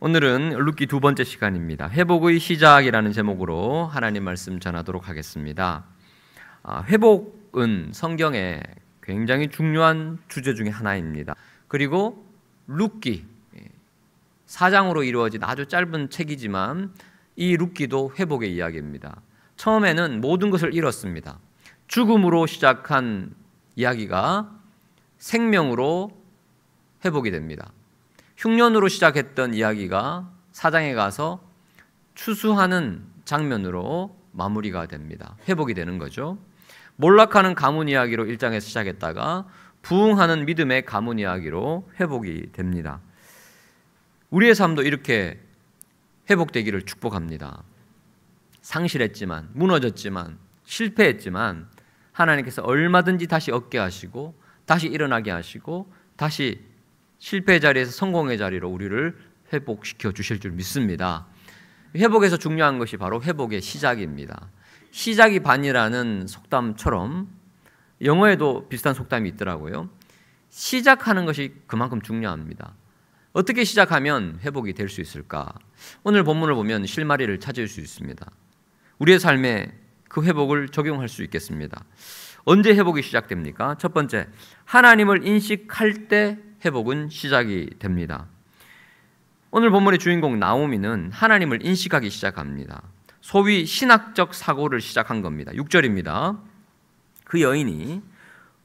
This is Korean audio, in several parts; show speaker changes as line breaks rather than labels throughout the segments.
오늘은 룻기 두 번째 시간입니다. 회복의 시작이라는 제목으로 하나님 말씀 전하도록 하겠습니다. 회복은 성경에 굉장히 중요한 주제 중에 하나입니다. 그리고 룻기 4장으로 이루어진 아주 짧은 책이지만 이 룻기도 회복의 이야기입니다. 처음에는 모든 것을 잃었습니다. 죽음으로 시작한 이야기가 생명으로 회복이 됩니다. 흉년으로 시작했던 이야기가 4장에 가서 추수하는 장면으로 마무리가 됩니다. 회복이 되는 거죠. 몰락하는 가문 이야기로 1장에서 시작했다가 부흥하는 믿음의 가문 이야기로 회복이 됩니다. 우리의 삶도 이렇게 회복되기를 축복합니다. 상실했지만, 무너졌지만, 실패했지만 하나님께서 얼마든지 다시 얻게 하시고 다시 일어나게 하시고 다시 실패의 자리에서 성공의 자리로 우리를 회복시켜 주실 줄 믿습니다. 회복에서 중요한 것이 바로 회복의 시작입니다. 시작이 반이라는 속담처럼 영어에도 비슷한 속담이 있더라고요. 시작하는 것이 그만큼 중요합니다. 어떻게 시작하면 회복이 될 수 있을까? 오늘 본문을 보면 실마리를 찾을 수 있습니다. 우리의 삶에 그 회복을 적용할 수 있겠습니다. 언제 회복이 시작됩니까? 첫 번째, 하나님을 인식할 때 회복은 시작이 됩니다. 오늘 본문의 주인공 나오미는 하나님을 인식하기 시작합니다. 소위 신학적 사고를 시작한 겁니다. 6절입니다. 그 여인이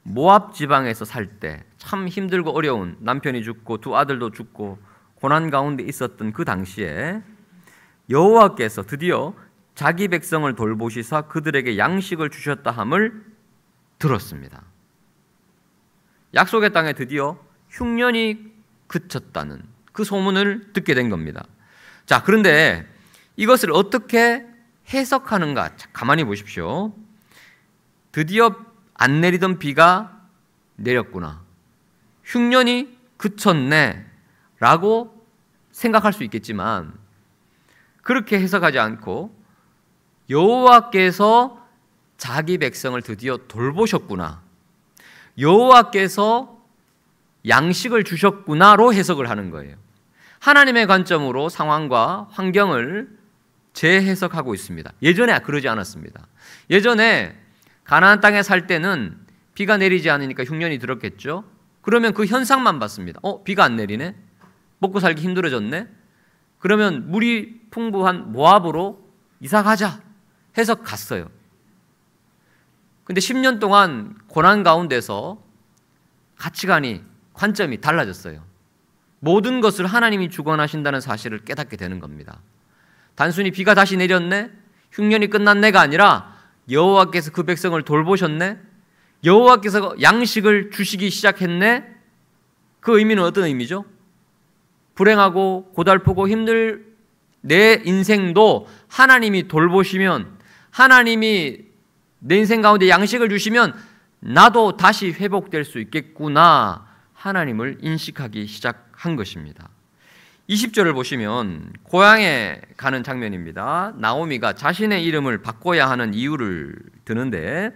모압 지방에서 살 때 참 힘들고 어려운 남편이 죽고 두 아들도 죽고 고난 가운데 있었던 그 당시에 여호와께서 드디어 자기 백성을 돌보시사 그들에게 양식을 주셨다 함을 들었습니다. 약속의 땅에 드디어 흉년이 그쳤다는 그 소문을 듣게 된 겁니다. 자, 그런데 이것을 어떻게 해석하는가? 가만히 보십시오. 드디어 안 내리던 비가 내렸구나. 흉년이 그쳤네 라고 생각할 수 있겠지만 그렇게 해석하지 않고 여호와께서 자기 백성을 드디어 돌보셨구나, 여호와께서 양식을 주셨구나로 해석을 하는 거예요. 하나님의 관점으로 상황과 환경을 재해석하고 있습니다. 예전에 그러지 않았습니다. 예전에 가나안 땅에 살 때는 비가 내리지 않으니까 흉년이 들었겠죠. 그러면 그 현상만 봤습니다. 비가 안 내리네? 먹고 살기 힘들어졌네? 그러면 물이 풍부한 모압으로 이사 가자 해서 갔어요. 근데 10년 동안 고난 가운데서 가치관이, 관점이 달라졌어요. 모든 것을 하나님이 주관하신다는 사실을 깨닫게 되는 겁니다. 단순히 비가 다시 내렸네? 흉년이 끝났네가 아니라 여호와께서 그 백성을 돌보셨네? 여호와께서 양식을 주시기 시작했네? 그 의미는 어떤 의미죠? 불행하고 고달프고 힘들 내 인생도 하나님이 돌보시면, 하나님이 내 인생 가운데 양식을 주시면 나도 다시 회복될 수 있겠구나, 하나님을 인식하기 시작한 것입니다. 20절을 보시면 고향에 가는 장면입니다. 나오미가 자신의 이름을 바꿔야 하는 이유를 드는데,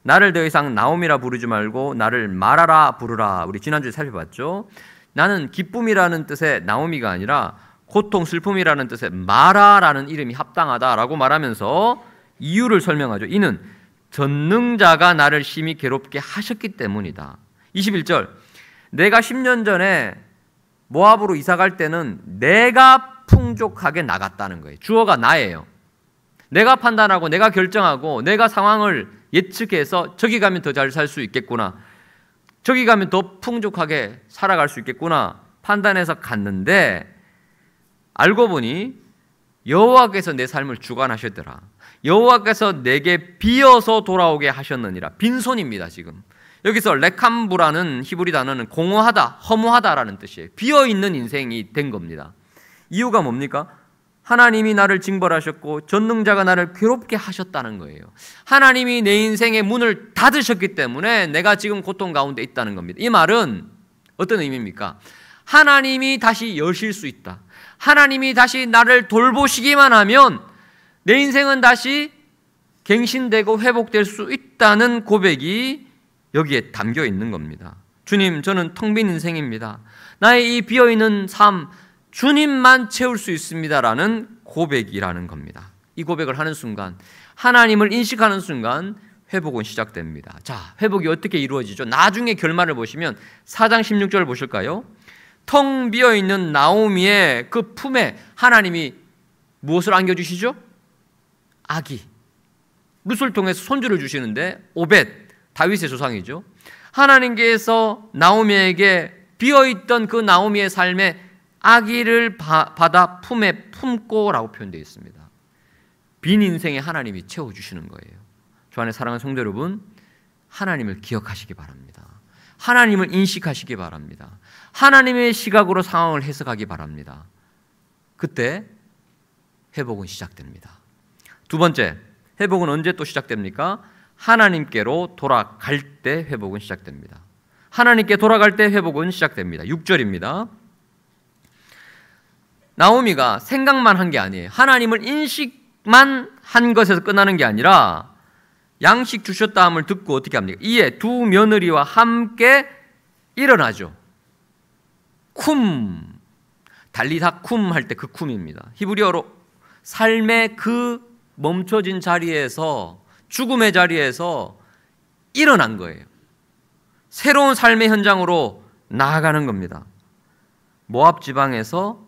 나를 더 이상 나오미라 부르지 말고 나를 마라라 부르라. 우리 지난주에 살펴봤죠. 나는 기쁨이라는 뜻의 나오미가 아니라 고통, 슬픔이라는 뜻의 마라라는 이름이 합당하다라고 말하면서 이유를 설명하죠. 이는 전능자가 나를 심히 괴롭게 하셨기 때문이다. 21절, 내가 10년 전에 모압으로 이사갈 때는 내가 풍족하게 나갔다는 거예요. 주어가 나예요. 내가 판단하고 내가 결정하고 내가 상황을 예측해서 저기 가면 더 잘 살 수 있겠구나, 저기 가면 더 풍족하게 살아갈 수 있겠구나 판단해서 갔는데 알고 보니 여호와께서 내 삶을 주관하셨더라. 여호와께서 내게 비어서 돌아오게 하셨느니라. 빈손입니다. 지금 여기서 레캄부라는 히브리 단어는 공허하다, 허무하다라는 뜻이에요. 비어있는 인생이 된 겁니다. 이유가 뭡니까? 하나님이 나를 징벌하셨고 전능자가 나를 괴롭게 하셨다는 거예요. 하나님이 내 인생의 문을 닫으셨기 때문에 내가 지금 고통 가운데 있다는 겁니다. 이 말은 어떤 의미입니까? 하나님이 다시 여실 수 있다. 하나님이 다시 나를 돌보시기만 하면 내 인생은 다시 갱신되고 회복될 수 있다는 고백이 여기에 담겨 있는 겁니다. 주님, 저는 텅 빈 인생입니다. 나의 이 비어있는 삶 주님만 채울 수 있습니다라는 고백이라는 겁니다. 이 고백을 하는 순간, 하나님을 인식하는 순간 회복은 시작됩니다. 자, 회복이 어떻게 이루어지죠? 나중에 결말을 보시면 4장 16절 보실까요? 텅 비어있는 나오미의 그 품에 하나님이 무엇을 안겨주시죠? 아기. 룻을 통해서 손주를 주시는데 오벳, 다윗의 조상이죠. 하나님께서 나오미에게 비어있던 그 나오미의 삶에 아기를 받아 품에 품고라고 표현되어 있습니다. 빈 인생에 하나님이 채워주시는 거예요. 주 안에 사랑하는 성도 여러분, 하나님을 기억하시기 바랍니다. 하나님을 인식하시기 바랍니다. 하나님의 시각으로 상황을 해석하기 바랍니다. 그때 회복은 시작됩니다. 두 번째, 회복은 언제 또 시작됩니까? 하나님께로 돌아갈 때 회복은 시작됩니다. 하나님께 돌아갈 때 회복은 시작됩니다. 6절입니다. 나오미가 생각만 한 게 아니에요. 하나님을 인식만 한 것에서 끝나는 게 아니라 양식 주셨다 함을 듣고 어떻게 합니까? 이에 두 며느리와 함께 일어나죠. 쿰, 달리다 쿰 할 때 그 쿰입니다. 히브리어로 삶의 그 멈춰진 자리에서, 죽음의 자리에서 일어난 거예요. 새로운 삶의 현장으로 나아가는 겁니다. 모압 지방에서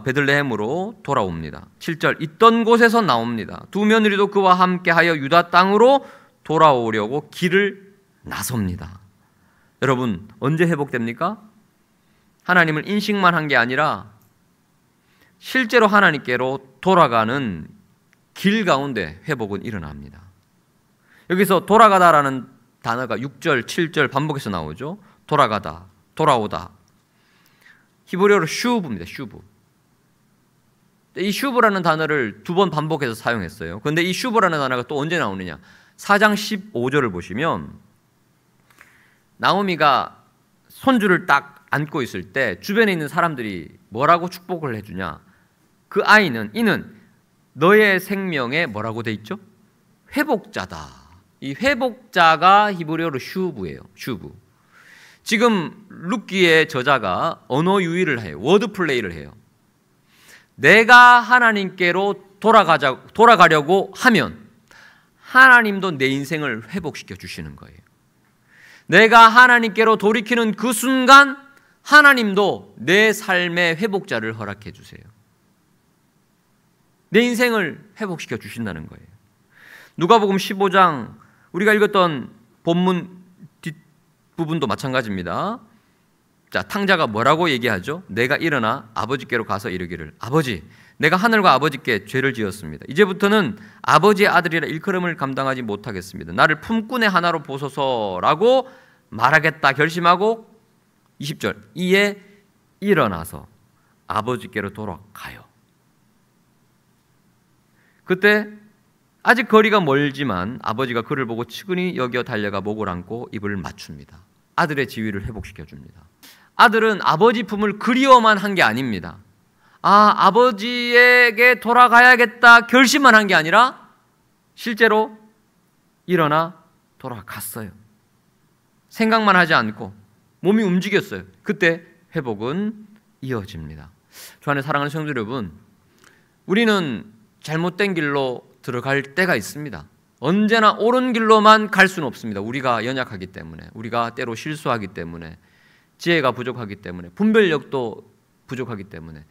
베들레헴으로 돌아옵니다. 7절, 있던 곳에서 나옵니다. 두 며느리도 그와 함께하여 유다 땅으로 돌아오려고 길을 나섭니다. 여러분, 언제 회복됩니까? 하나님을 인식만 한 게 아니라 실제로 하나님께로 돌아가는 길 가운데 회복은 일어납니다. 여기서 돌아가다라는 단어가 6절, 7절 반복해서 나오죠. 돌아가다, 돌아오다. 히브리어로 슈브입니다. 슈브. 이 슈브라는 단어를 두 번 반복해서 사용했어요. 그런데 이 슈브라는 단어가 또 언제 나오느냐? 4장 15절을 보시면 나오미가 손주를 딱 안고 있을 때 주변에 있는 사람들이 뭐라고 축복을 해주냐? 그 아이는, 이는 너의 생명에 뭐라고 돼 있죠? 회복자다. 이 회복자가 히브리어로 슈브예요. 슈브. 지금 룻기의 저자가 언어 유희를 해요. 워드 플레이를 해요. 내가 하나님께로 돌아가려고 하면 하나님도 내 인생을 회복시켜 주시는 거예요. 내가 하나님께로 돌이키는 그 순간 하나님도 내 삶의 회복자를 허락해 주세요. 내 인생을 회복시켜 주신다는 거예요. 누가복음 15장 우리가 읽었던 본문 뒷부분도 마찬가지입니다. 자, 탕자가 뭐라고 얘기하죠? 내가 일어나 아버지께로 가서 이르기를, 아버지, 내가 하늘과 아버지께 죄를 지었습니다. 이제부터는 아버지의 아들이라 일컬음을 감당하지 못하겠습니다. 나를 품꾼의 하나로 보소서라고 말하겠다 결심하고 20절, 이에 일어나서 아버지께로 돌아가요. 그때 아직 거리가 멀지만 아버지가 그를 보고 측은히 여겨 달려가 목을 안고 입을 맞춥니다. 아들의 지위를 회복시켜 줍니다. 아들은 아버지 품을 그리워만 한 게 아닙니다. 아버지에게 돌아가야겠다 결심만 한 게 아니라 실제로 일어나 돌아갔어요. 생각만 하지 않고 몸이 움직였어요. 그때 회복은 이어집니다. 주 안에 사랑하는 성도 여러분, 우리는 잘못된 길로 들어갈 때가 있습니다. 언제나 옳은 길로만 갈 수는 없습니다. 우리가 연약하기 때문에, 우리가 때로 실수하기 때문에, 지혜가 부족하기 때문에, 분별력도 부족하기 때문에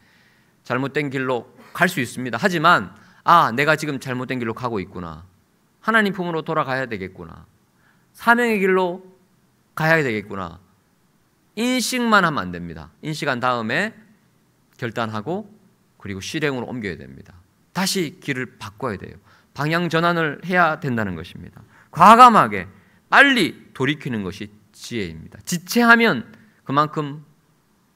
잘못된 길로 갈 수 있습니다. 하지만 내가 지금 잘못된 길로 가고 있구나, 하나님 품으로 돌아가야 되겠구나, 사명의 길로 가야 되겠구나, 인식만 하면 안 됩니다. 인식한 다음에 결단하고 그리고 실행으로 옮겨야 됩니다. 다시 길을 바꿔야 돼요. 방향 전환을 해야 된다는 것입니다. 과감하게 빨리 돌이키는 것이 지혜입니다. 지체하면 그만큼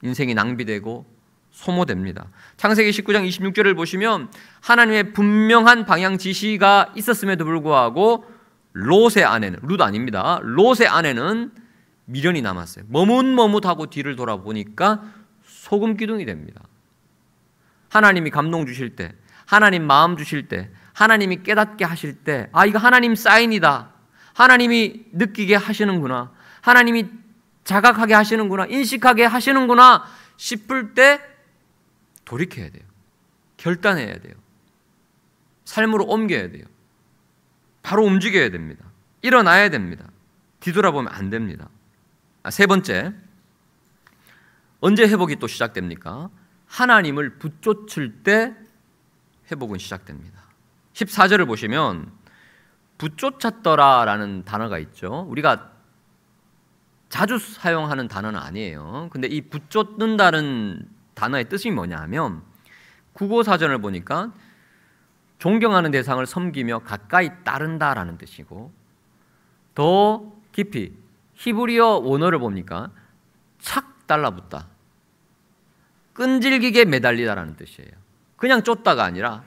인생이 낭비되고 소모됩니다. 창세기 19장 26절을 보시면 하나님의 분명한 방향 지시가 있었음에도 불구하고 롯의 아내는, 룻 아닙니다, 롯의 아내는 미련이 남았어요. 머뭇머뭇하고 뒤를 돌아보니까 소금 기둥이 됩니다. 하나님이 감동 주실 때, 하나님 마음 주실 때, 하나님이 깨닫게 하실 때, 이거 하나님 사인이다, 하나님이 느끼게 하시는구나, 하나님이 자각하게 하시는구나, 인식하게 하시는구나 싶을 때 돌이켜야 돼요. 결단해야 돼요. 삶으로 옮겨야 돼요. 바로 움직여야 됩니다. 일어나야 됩니다. 뒤돌아보면 안 됩니다. 세 번째, 언제 회복이 또 시작됩니까? 하나님을 붙쫓을 때 회복은 시작됩니다. 14절을 보시면 붙쫓았더라라는 단어가 있죠. 우리가 자주 사용하는 단어는 아니에요. 근데 이 붙쫓는다는 단어의 뜻이 뭐냐 하면 국어사전을 보니까 존경하는 대상을 섬기며 가까이 따른다라는 뜻이고, 더 깊이 히브리어 원어를 보니까 착 달라붙다, 끈질기게 매달리다라는 뜻이에요. 그냥 쫓다가 아니라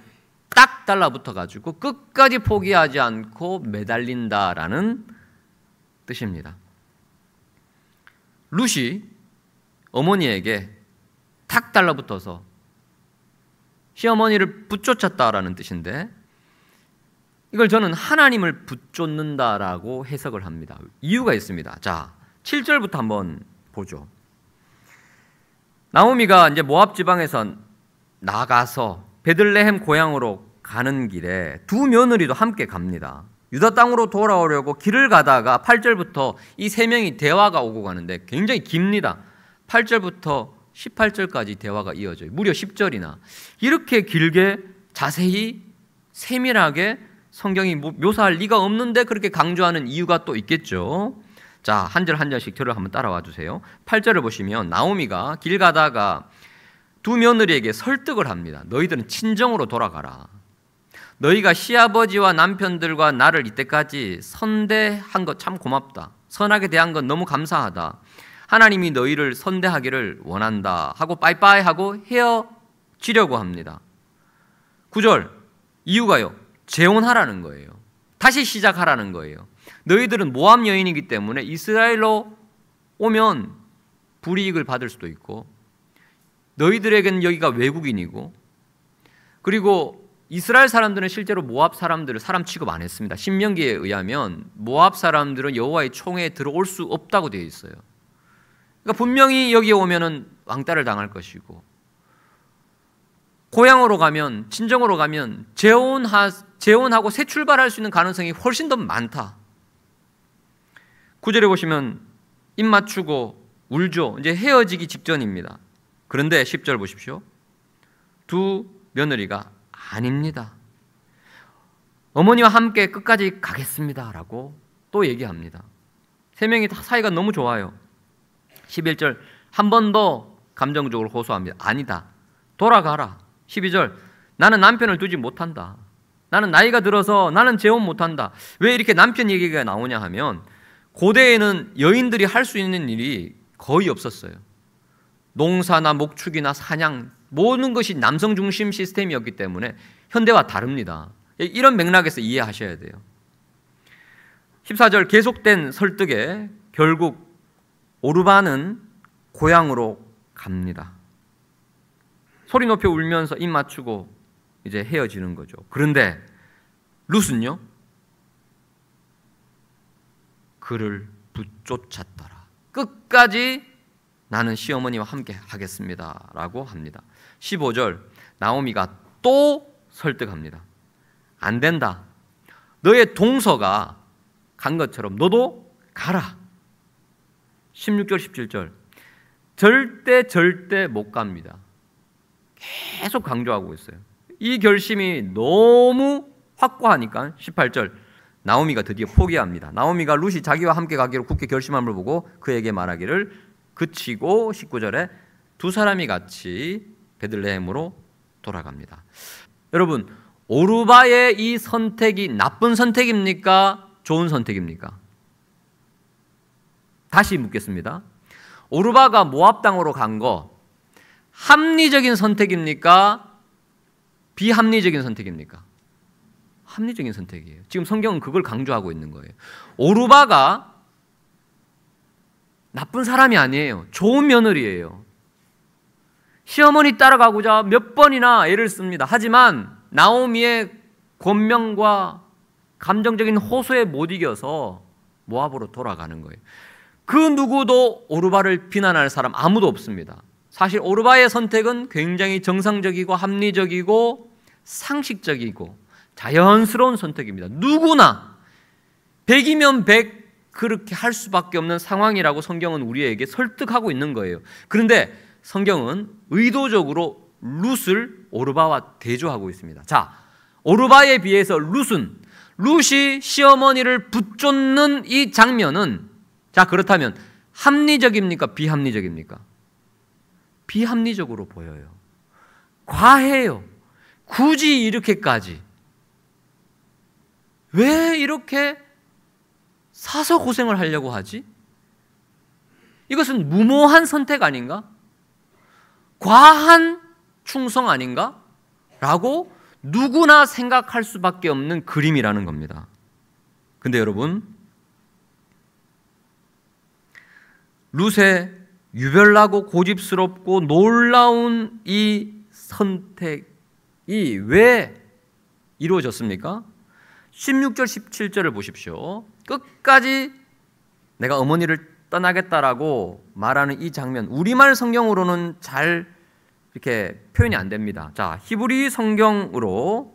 딱 달라붙어가지고 끝까지 포기하지 않고 매달린다라는 뜻입니다. 룻이 어머니에게 탁 달라붙어서 시어머니를 붙쫓았다라는 뜻인데, 이걸 저는 하나님을 붙쫓는다라고 해석을 합니다. 이유가 있습니다. 자, 7절부터 한번 보죠. 나오미가 이제 모압 지방에서 나가서 베들레헴 고향으로 가는 길에 두 며느리도 함께 갑니다. 유다 땅으로 돌아오려고 길을 가다가 8절부터 이 세 명이 대화가 오고 가는데 굉장히 깁니다. 8절부터 18절까지 대화가 이어져요. 무려 10절이나. 이렇게 길게 자세히 세밀하게 성경이 묘사할 리가 없는데 그렇게 강조하는 이유가 또 있겠죠. 자, 한 절 한 절씩 저를 한번 따라와 주세요. 8절을 보시면 나오미가 길 가다가 두 며느리에게 설득을 합니다. 너희들은 친정으로 돌아가라. 너희가 시아버지와 남편들과 나를 이때까지 선대한 것 참 고맙다. 선하게 대한 건 너무 감사하다. 하나님이 너희를 선대하기를 원한다 하고 빠이빠이 하고 헤어지려고 합니다. 9절 이유가요, 재혼하라는 거예요. 다시 시작하라는 거예요. 너희들은 모압 여인이기 때문에 이스라엘로 오면 불이익을 받을 수도 있고, 너희들에게는 여기가 외국인이고, 그리고 이스라엘 사람들은 실제로 모압 사람들을 사람 취급 안 했습니다. 신명기에 의하면 모압 사람들은 여호와의 총회에 들어올 수 없다고 되어 있어요. 그러니까 분명히 여기에 오면은 왕따를 당할 것이고, 고향으로 가면, 친정으로 가면 재혼하고 새 출발할 수 있는 가능성이 훨씬 더 많다. 9절에 보시면 입 맞추고 울죠. 이제 헤어지기 직전입니다. 그런데 10절 보십시오. 두 며느리가 아닙니다. 어머니와 함께 끝까지 가겠습니다 라고 또 얘기합니다. 세 명이 다 사이가 너무 좋아요. 11절 한 번 더 감정적으로 호소합니다. 아니다. 돌아가라. 12절 나는 남편을 두지 못한다. 나는 나이가 들어서 나는 재혼 못한다. 왜 이렇게 남편 얘기가 나오냐 하면 고대에는 여인들이 할 수 있는 일이 거의 없었어요. 농사나 목축이나 사냥 모든 것이 남성 중심 시스템이었기 때문에 현대와 다릅니다. 이런 맥락에서 이해하셔야 돼요. 14절 계속된 설득에 결국 오르바는 고향으로 갑니다. 소리 높여 울면서 입 맞추고 이제 헤어지는 거죠. 그런데 룻은요, 그를 붙쫓았더라. 끝까지 나는 시어머니와 함께 하겠습니다 라고 합니다. 15절 나오미가 또 설득합니다. 안 된다. 너의 동서가 간 것처럼 너도 가라. 16절 17절 절대 못 갑니다. 계속 강조하고 있어요. 이 결심이 너무 확고하니까 18절 나오미가 드디어 포기합니다. 나오미가 룻이 자기와 함께 가기로 굳게 결심함을 보고 그에게 말하기를 그치고 19절에 두 사람이 같이 베들레헴으로 돌아갑니다. 여러분, 오르바의 이 선택이 나쁜 선택입니까? 좋은 선택입니까? 다시 묻겠습니다. 오르바가 모압 땅으로 간 거 합리적인 선택입니까? 비합리적인 선택입니까? 합리적인 선택이에요. 지금 성경은 그걸 강조하고 있는 거예요. 오르바가 나쁜 사람이 아니에요. 좋은 며느리예요. 시어머니 따라가고자 몇 번이나 애를 씁니다. 하지만 나오미의 권명과 감정적인 호소에 못 이겨서 모압으로 돌아가는 거예요. 그 누구도 오르바를 비난할 사람 아무도 없습니다. 사실 오르바의 선택은 굉장히 정상적이고 합리적이고 상식적이고 자연스러운 선택입니다. 누구나 100이면 100 그렇게 할 수밖에 없는 상황이라고 성경은 우리에게 설득하고 있는 거예요. 그런데 성경은 의도적으로 룻을 오르바와 대조하고 있습니다. 자, 오르바에 비해서 룻이 시어머니를 붙쫓는 이 장면은, 자, 그렇다면 합리적입니까? 비합리적입니까? 비합리적으로 보여요. 과해요. 굳이 이렇게까지. 왜 이렇게 사서 고생을 하려고 하지? 이것은 무모한 선택 아닌가? 과한 충성 아닌가? 라고 누구나 생각할 수밖에 없는 그림이라는 겁니다. 근데 여러분, 룻의 유별나고 고집스럽고 놀라운 이 선택이 왜 이루어졌습니까? 16절 17절을 보십시오. 끝까지 내가 어머니를 떠나겠다라고 말하는 이 장면, 우리말 성경으로는 잘 이렇게 표현이 안 됩니다. 자, 히브리 성경으로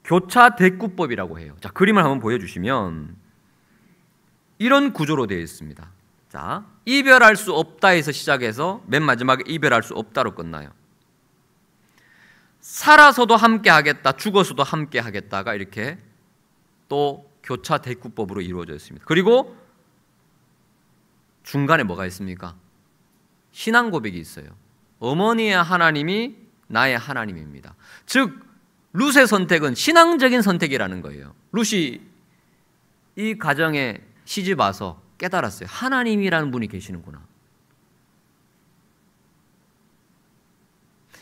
교차 대꾸법이라고 해요. 자, 그림을 한번 보여주시면 이런 구조로 되어 있습니다. 자, 이별할 수 없다에서 시작해서 맨 마지막에 이별할 수 없다로 끝나요. 살아서도 함께 하겠다, 죽어서도 함께 하겠다가 이렇게 또 교차 대꾸법으로 이루어져 있습니다. 그리고 중간에 뭐가 있습니까? 신앙 고백이 있어요. 어머니의 하나님이 나의 하나님입니다. 즉 룻의 선택은 신앙적인 선택이라는 거예요. 룻이 이 가정에 시집 와서 깨달았어요. 하나님이라는 분이 계시는구나.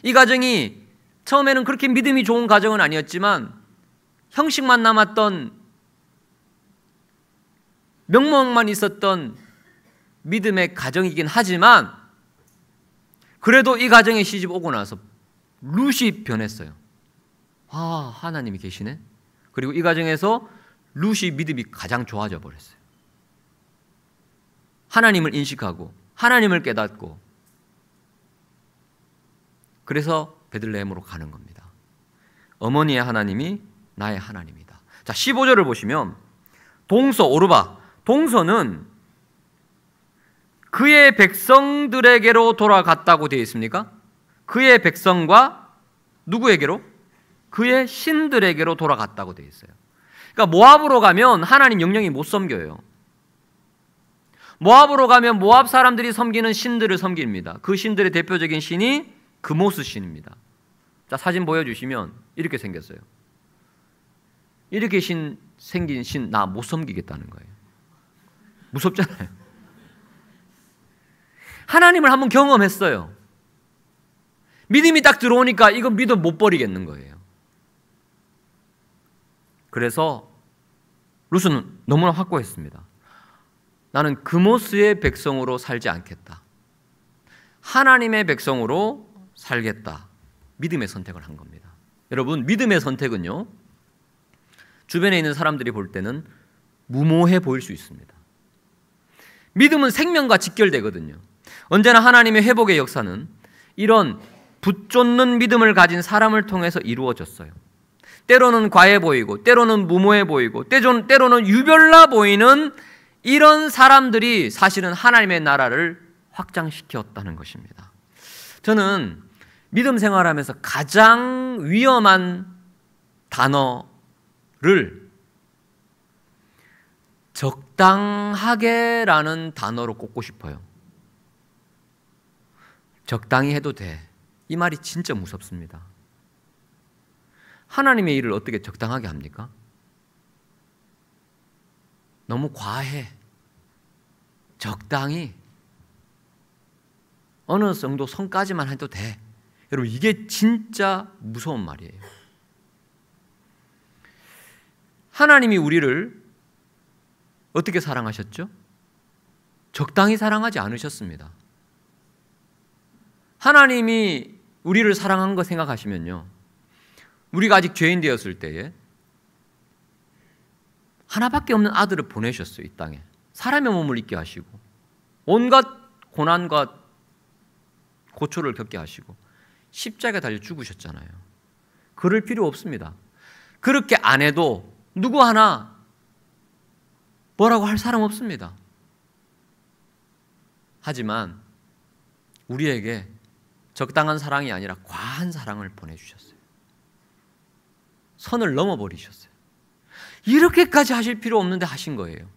이 가정이 처음에는 그렇게 믿음이 좋은 가정은 아니었지만 형식만 남았던, 명목만 있었던 믿음의 가정이긴 하지만 그래도 이 가정에 시집 오고 나서 룻이 변했어요. 아, 하나님이 계시네. 그리고 이 가정에서 룻이 믿음이 가장 좋아져 버렸어요. 하나님을 인식하고 하나님을 깨닫고, 그래서 베들레헴으로 가는 겁니다. 어머니의 하나님이 나의 하나님이다. 자, 15절을 보시면 동서 오르바, 동서는 그의 백성들에게로 돌아갔다고 되어 있습니까? 그의 백성과 누구에게로? 그의 신들에게로 돌아갔다고 되어 있어요. 그러니까 모압으로 가면 하나님 영영이 못 섬겨요. 모압으로 가면 모압 사람들이 섬기는 신들을 섬깁니다. 그 신들의 대표적인 신이 그모스 신입니다. 자, 사진 보여주시면 이렇게 생겼어요. 이렇게 생긴 신 나 못 섬기겠다는 거예요. 무섭잖아요. 하나님을 한번 경험했어요. 믿음이 딱 들어오니까 이건 믿음 못 버리겠는 거예요. 그래서 룻은 너무나 확고했습니다. 나는 그모스의 백성으로 살지 않겠다. 하나님의 백성으로 살겠다. 믿음의 선택을 한 겁니다. 여러분, 믿음의 선택은요, 주변에 있는 사람들이 볼 때는 무모해 보일 수 있습니다. 믿음은 생명과 직결되거든요. 언제나 하나님의 회복의 역사는 이런 붙쫓는 믿음을 가진 사람을 통해서 이루어졌어요. 때로는 과해 보이고, 때로는 무모해 보이고, 때로는 유별나 보이는 이런 사람들이 사실은 하나님의 나라를 확장시켰다는 것입니다. 저는 믿음 생활하면서 가장 위험한 단어를 적당하게라는 단어로 꼽고 싶어요. 적당히 해도 돼. 이 말이 진짜 무섭습니다. 하나님의 일을 어떻게 적당하게 합니까? 너무 과해. 적당히. 어느 정도 선까지만 해도 돼. 여러분, 이게 진짜 무서운 말이에요. 하나님이 우리를 어떻게 사랑하셨죠? 적당히 사랑하지 않으셨습니다. 하나님이 우리를 사랑한 거 생각하시면요, 우리가 아직 죄인 되었을 때에 하나밖에 없는 아들을 보내셨어요. 이 땅에 사람의 몸을 입게 하시고 온갖 고난과 고초를 겪게 하시고 십자가에 달려 죽으셨잖아요. 그럴 필요 없습니다. 그렇게 안 해도 누구 하나 뭐라고 할 사람 없습니다. 하지만 우리에게 적당한 사랑이 아니라 과한 사랑을 보내주셨어요. 선을 넘어버리셨어요. 이렇게까지 하실 필요 없는데 하신 거예요.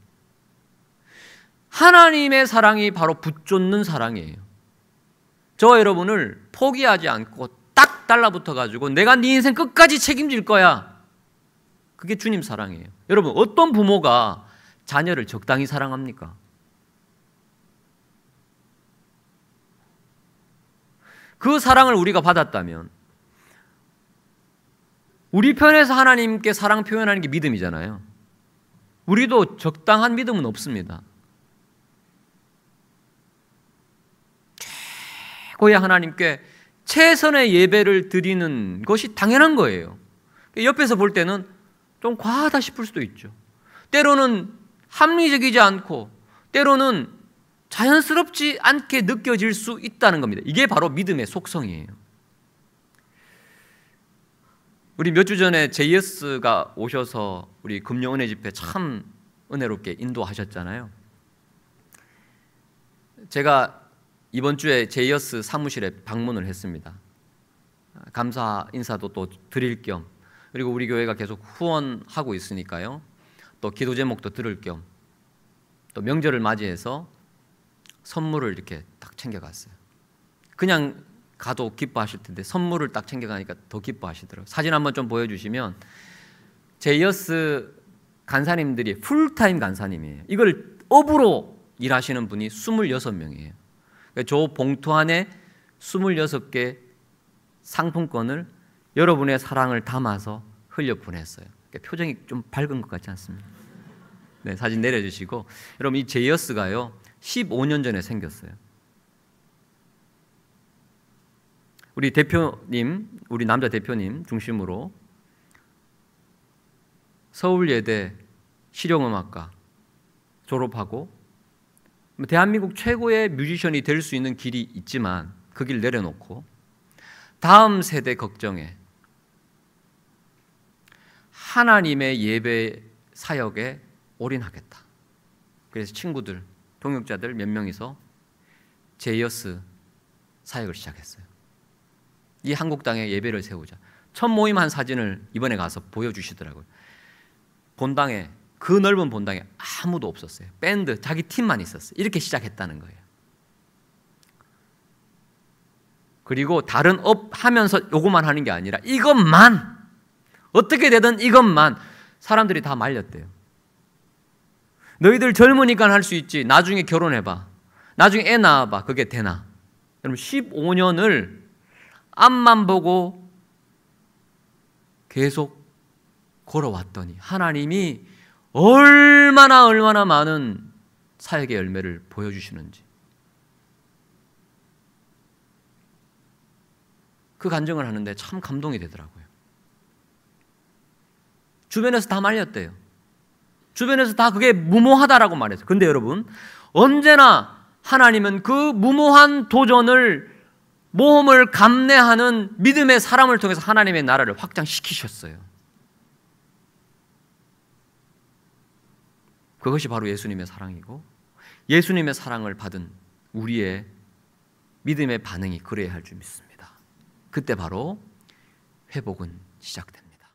하나님의 사랑이 바로 붙쫓는 사랑이에요. 저와 여러분을 포기하지 않고 딱 달라붙어가지고 내가 네 인생 끝까지 책임질 거야. 그게 주님 사랑이에요. 여러분, 어떤 부모가 자녀를 적당히 사랑합니까? 그 사랑을 우리가 받았다면 우리 편에서 하나님께 사랑 표현하는 게 믿음이잖아요. 우리도 적당한 믿음은 없습니다. 최고의 하나님께 최선의 예배를 드리는 것이 당연한 거예요. 옆에서 볼 때는 좀 과하다 싶을 수도 있죠. 때로는 합리적이지 않고 때로는 자연스럽지 않게 느껴질 수 있다는 겁니다. 이게 바로 믿음의 속성이에요. 우리 몇 주 전에 제이어스가 오셔서 우리 금요은혜 집회 참 은혜롭게 인도하셨잖아요. 제가 이번 주에 제이어스 사무실에 방문을 했습니다. 감사 인사도 또 드릴 겸, 그리고 우리 교회가 계속 후원하고 있으니까요. 또 기도 제목도 들을 겸, 또 명절을 맞이해서 선물을 이렇게 딱 챙겨갔어요. 그냥 가도 기뻐하실 텐데 선물을 딱 챙겨가니까 더 기뻐하시더라고요. 사진 한번 좀 보여주시면 제이어스 간사님들이 풀타임 간사님이에요. 이걸 업으로 일하시는 분이 26명이에요. 저 봉투 안에 26개 상품권을 여러분의 사랑을 담아서 흘려 보냈어요. 표정이 좀 밝은 것 같지 않습니까? 네, 사진 내려주시고. 여러분, 이 제이어스가요 15년 전에 생겼어요. 우리 대표님, 우리 남자 대표님 중심으로 서울예대 실용음악과 졸업하고 대한민국 최고의 뮤지션이 될 수 있는 길이 있지만 그 길 내려놓고 다음 세대 걱정에 하나님의 예배 사역에 올인하겠다. 그래서 친구들, 동역자들 몇 명이서 제이어스 사역을 시작했어요. 이 한국 땅에 예배를 세우자. 첫 모임한 사진을 이번에 가서 보여주시더라고요. 본당에, 그 넓은 본당에 아무도 없었어요. 밴드, 자기 팀만 있었어요. 이렇게 시작했다는 거예요. 그리고 다른 업 하면서 요것만 하는 게 아니라 이것만, 어떻게 되든 이것만, 사람들이 다 말렸대요. 너희들 젊으니까 할 수 있지. 나중에 결혼해봐. 나중에 애 낳아봐. 그게 되나? 여러분, 15년을 앞만 보고 계속 걸어왔더니 하나님이 얼마나 많은 사역의 열매를 보여주시는지, 그 간증을 하는데 참 감동이 되더라고요. 주변에서 다 말렸대요. 주변에서 다 그게 무모하다라고 말했어요. 근데 여러분, 언제나 하나님은 그 무모한 도전을, 모험을 감내하는 믿음의 사람을 통해서 하나님의 나라를 확장시키셨어요. 그것이 바로 예수님의 사랑이고, 예수님의 사랑을 받은 우리의 믿음의 반응이 그래야 할 줄 믿습니다. 그때 바로 회복은 시작됩니다.